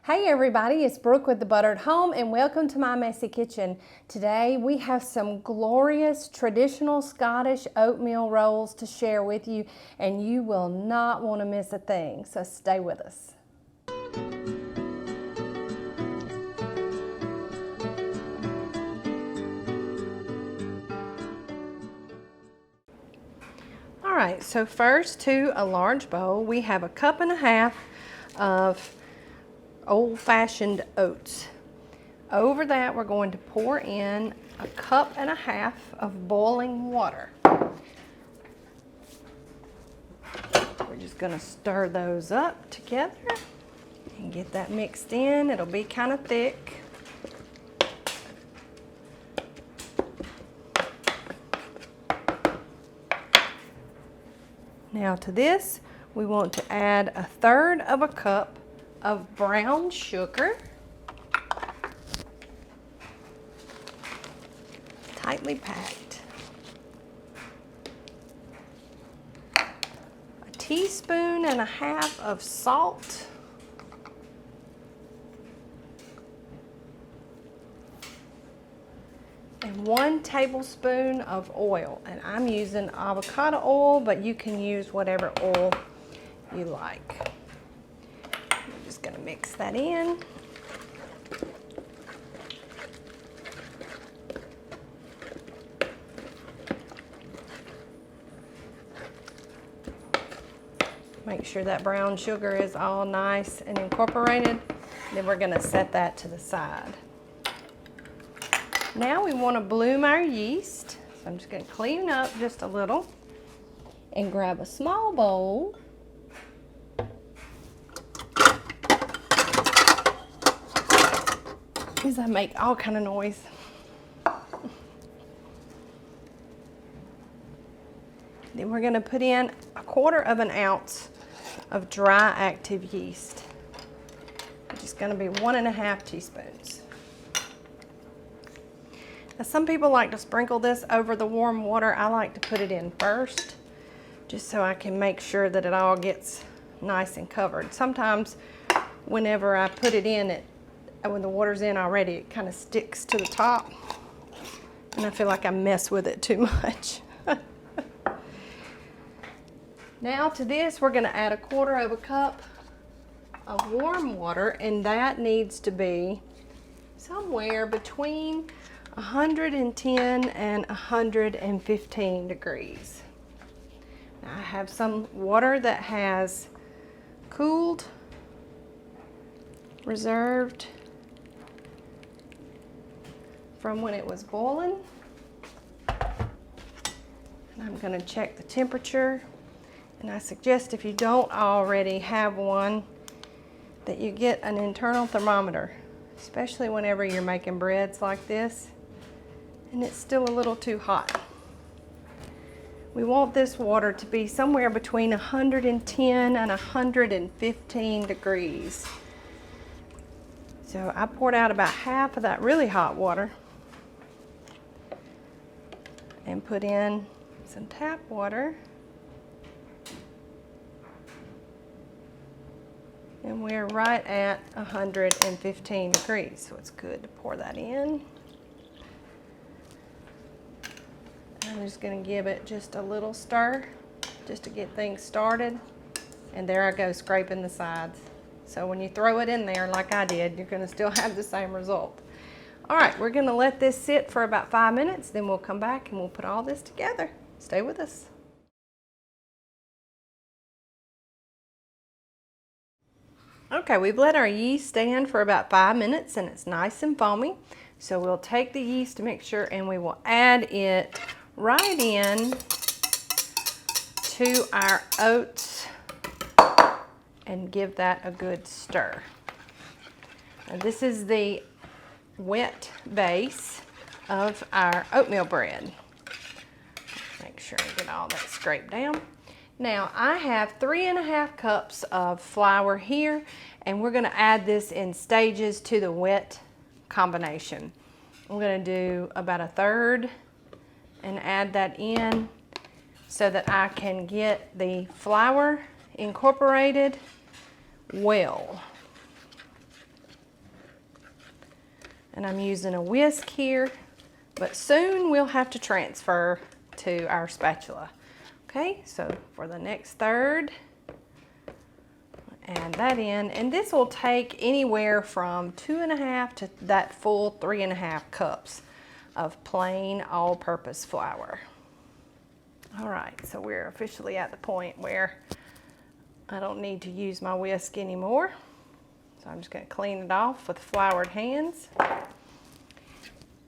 Hey everybody, it's Brooke with The Buttered Home and welcome to my messy kitchen. Today we have some glorious traditional Scottish oatmeal rolls to share with you and you will not want to miss a thing, so stay with us. Alright, so first to a large bowl we have a cup and a half of old-fashioned oats. Over that we're going to pour in a cup and a half of boiling water. We're just going to stir those up together and get that mixed in. It'll be kind of thick. Now to this we want to add 1/3 of a cup of brown sugar, tightly packed, a teaspoon and a half of salt, and 1 tablespoon of oil. And I'm using avocado oil, but you can use whatever oil you like. Just going to mix that in. Make sure that brown sugar is all nice and incorporated. Then we're going to set that to the side. Now we want to bloom our yeast. So I'm just going to clean up just a little and grab a small bowl. As I make all kind of noise. Then we're going to put in 1/4 ounce of dry active yeast, which is going to be 1½ teaspoons. Now some people like to sprinkle this over the warm water. I like to put it in first, just so I can make sure that it all gets nice and covered. Sometimes whenever I put it in, when the water's in already, it kind of sticks to the top and I feel like I mess with it too much. Now to this we're going to add 1/4 cup of warm water, and that needs to be somewhere between 110 and 115 degrees. Now I have some water that has cooled, reserved from when it was boiling. And I'm going to check the temperature, and I suggest if you don't already have one that you get an internal thermometer, especially whenever you're making breads like this and it's still a little too hot. We want this water to be somewhere between 110 and 115 degrees. So I poured out about half of that really hot water and put in some tap water. And we're right at 115 degrees, so it's good to pour that in. I'm just going to give it just a little stir just to get things started. And there I go, scraping the sides. So when you throw it in there like I did, you're going to still have the same result. All right, we're going to let this sit for about 5 minutes, then we'll come back and we'll put all this together. Stay with us. Okay, we've let our yeast stand for about 5 minutes and it's nice and foamy. So we'll take the yeast mixture and we will add it right in to our oats and give that a good stir. Now this is the wet base of our oatmeal bread. Make sure I get all that scraped down. Now I have 3½ cups of flour here, and we're going to add this in stages to the wet combination. I'm going to do about 1/3 and add that in so that I can get the flour incorporated well. And I'm using a whisk here, but soon we'll have to transfer to our spatula. Okay, so for the next third, add that in, and this will take anywhere from 2.5 to that full 3.5 cups of plain all-purpose flour. All right, so we're officially at the point where I don't need to use my whisk anymore. So I'm just going to clean it off with floured hands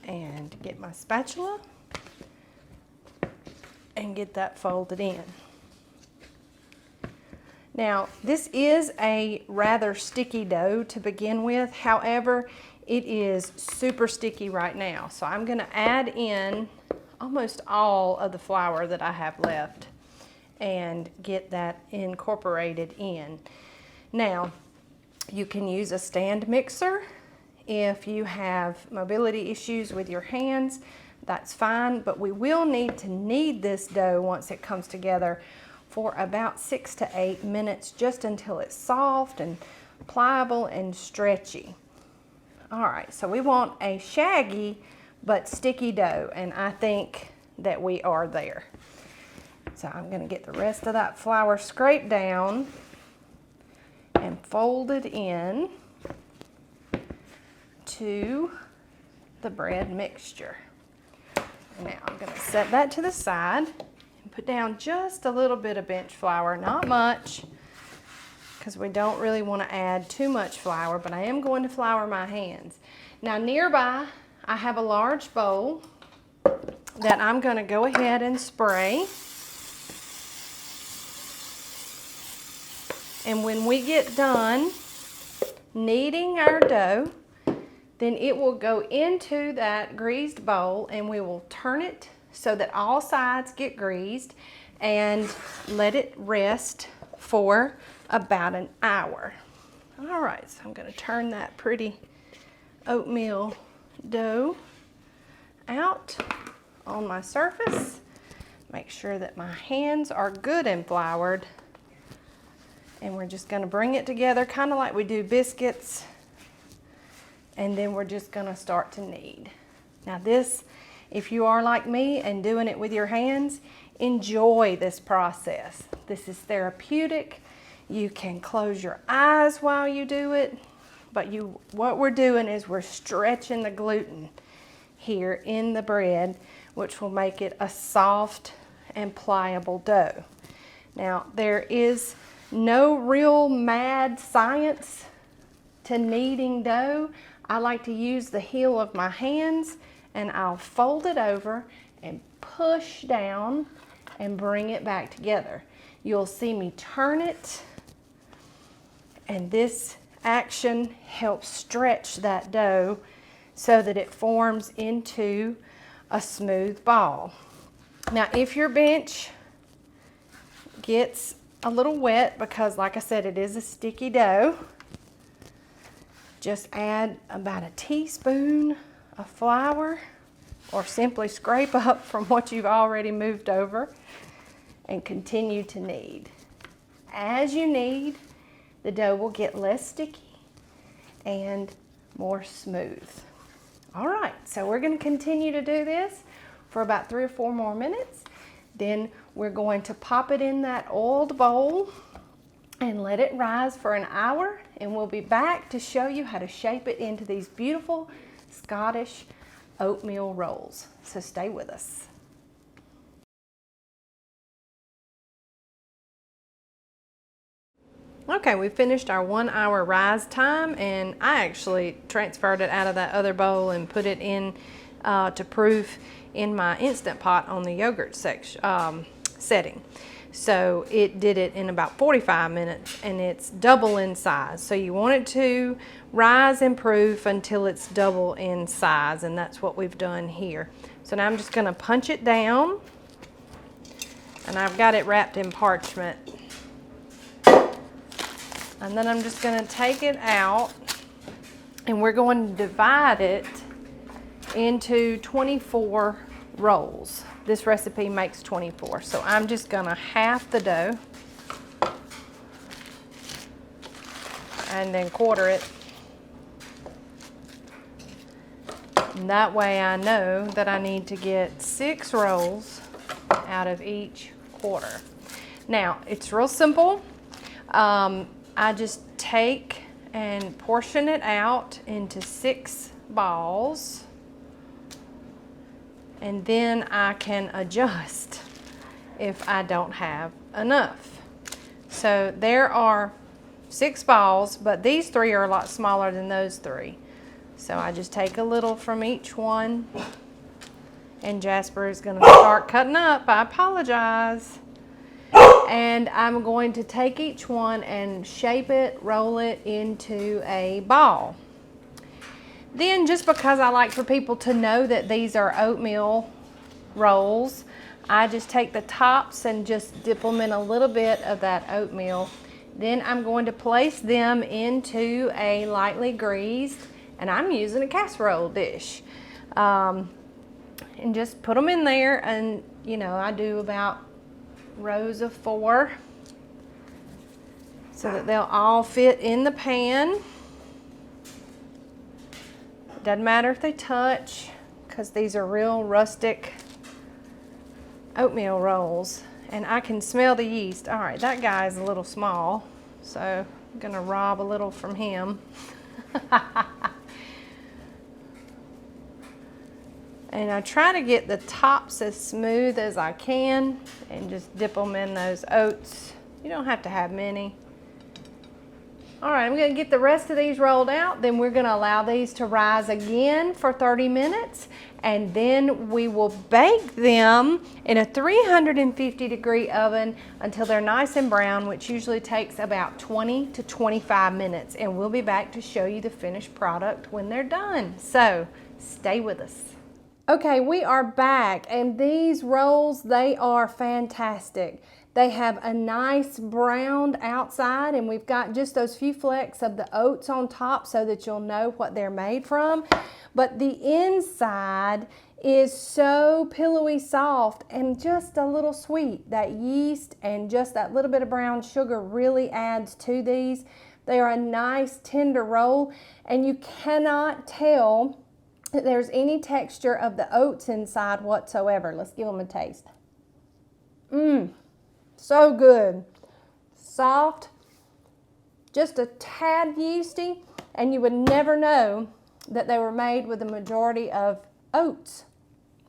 and get my spatula and get that folded in. Now, this is a rather sticky dough to begin with. However, it is super sticky right now. So I'm going to add in almost all of the flour that I have left and get that incorporated in. Now, you can use a stand mixer. If you have mobility issues with your hands, that's fine, but we will need to knead this dough once it comes together for about 6 to 8 minutes, just until it's soft and pliable and stretchy. All right, so we want a shaggy but sticky dough, and I think that we are there. So I'm going to get the rest of that flour scraped down and folded in to the bread mixture. Now I'm going to set that to the side and put down just a little bit of bench flour, not much, because we don't really want to add too much flour, but I am going to flour my hands. Now nearby, I have a large bowl that I'm going to go ahead and spray. And when we get done kneading our dough, then it will go into that greased bowl, and we will turn it so that all sides get greased and let it rest for about an hour. All right, so I'm going to turn that pretty oatmeal dough out on my surface. Make sure that my hands are good and floured. And we're just going to bring it together kind of like we do biscuits. And then we're just going to start to knead. Now this, if you are like me and doing it with your hands, enjoy this process. This is therapeutic. You can close your eyes while you do it, but what we're doing is we're stretching the gluten here in the bread, which will make it a soft and pliable dough. Now, there is no real mad science to kneading dough. I like to use the heel of my hands, and I'll fold it over and push down and bring it back together. You'll see me turn it, and this action helps stretch that dough so that it forms into a smooth ball. Now, if your bench gets a little wet, because like I said, it is a sticky dough, just add about a teaspoon of flour, or simply scrape up from what you've already moved over, and continue to knead. As you knead, the dough will get less sticky and more smooth. All right, so we're going to continue to do this for about 3 or 4 more minutes. Then we're going to pop it in that oiled bowl and let it rise for an hour, and we'll be back to show you how to shape it into these beautiful Scottish oatmeal rolls. So stay with us. Okay, we finished our 1 hour rise time, and I actually transferred it out of that other bowl and put it in to proof in my Instant Pot on the yogurt setting. So it did it in about 45 minutes, and it's double in size. So you want it to rise and proof until it's double in size, and that's what we've done here. So now I'm just going to punch it down, and I've got it wrapped in parchment. And then I'm just going to take it out, and we're going to divide it into 24 rolls. This recipe makes 24, so I'm just going to half the dough and then quarter it And that way I know that I need to get 6 rolls out of each quarter. Now, it's real simple. I just take and portion it out into 6 balls, and then I can adjust if I don't have enough. So there are 6 balls, but these 3 are a lot smaller than those 3. So I just take a little from each one, and Jasper is going to start cutting up. I apologize. And I'm going to take each one and shape it, roll it into a ball. Then, just because I like for people to know that these are oatmeal rolls, I just take the tops and just dip them in a little bit of that oatmeal. Then I'm going to place them into a lightly greased, and I'm using a casserole dish. And just put them in there, and you know, I do about rows of 4 so that they'll all fit in the pan. Doesn't matter if they touch, because these are real rustic oatmeal rolls, and I can smell the yeast. All right, that guy is a little small, so I'm gonna rob a little from him. And I try to get the tops as smooth as I can and just dip them in those oats. You don't have to have many. All right, I'm gonna get the rest of these rolled out. Then we're gonna allow these to rise again for 30 minutes. And then we will bake them in a 350-degree oven until they're nice and brown, which usually takes about 20 to 25 minutes. And we'll be back to show you the finished product when they're done. So stay with us. Okay, we are back, and these rolls, they are fantastic. They have a nice browned outside, and we've got just those few flecks of the oats on top so that you'll know what they're made from. But the inside is so pillowy soft and just a little sweet. That yeast and just that little bit of brown sugar really adds to these. They are a nice tender roll, and you cannot tell that there's any texture of the oats inside whatsoever. Let's give them a taste. So good. Soft, just a tad yeasty, and you would never know that they were made with a majority of oats,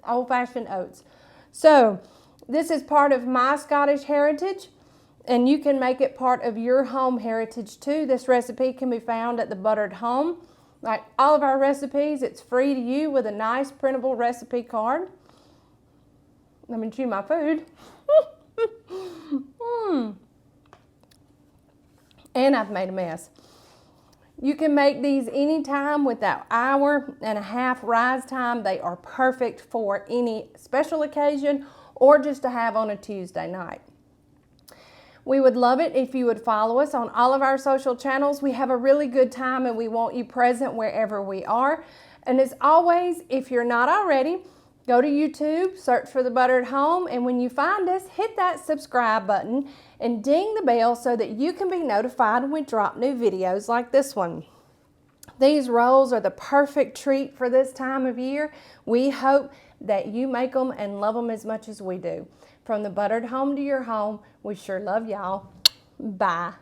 old-fashioned oats. So this is part of my Scottish heritage, and you can make it part of your home heritage too. This recipe can be found at the Buttered Home. Like all of our recipes, it's free to you with a nice printable recipe card. Let me chew my food. And I've made a mess. You can make these anytime with that 1.5 hour rise time. They are perfect for any special occasion or just to have on a Tuesday night. We would love it if you would follow us on all of our social channels. We have a really good time, and we want you present wherever we are. And as always, if you're not already, go to YouTube, search for The Buttered Home, and when you find us, hit that subscribe button and ding the bell so that you can be notified when we drop new videos like this one. These rolls are the perfect treat for this time of year. We hope that you make them and love them as much as we do. From The Buttered Home to your home, we sure love y'all. Bye.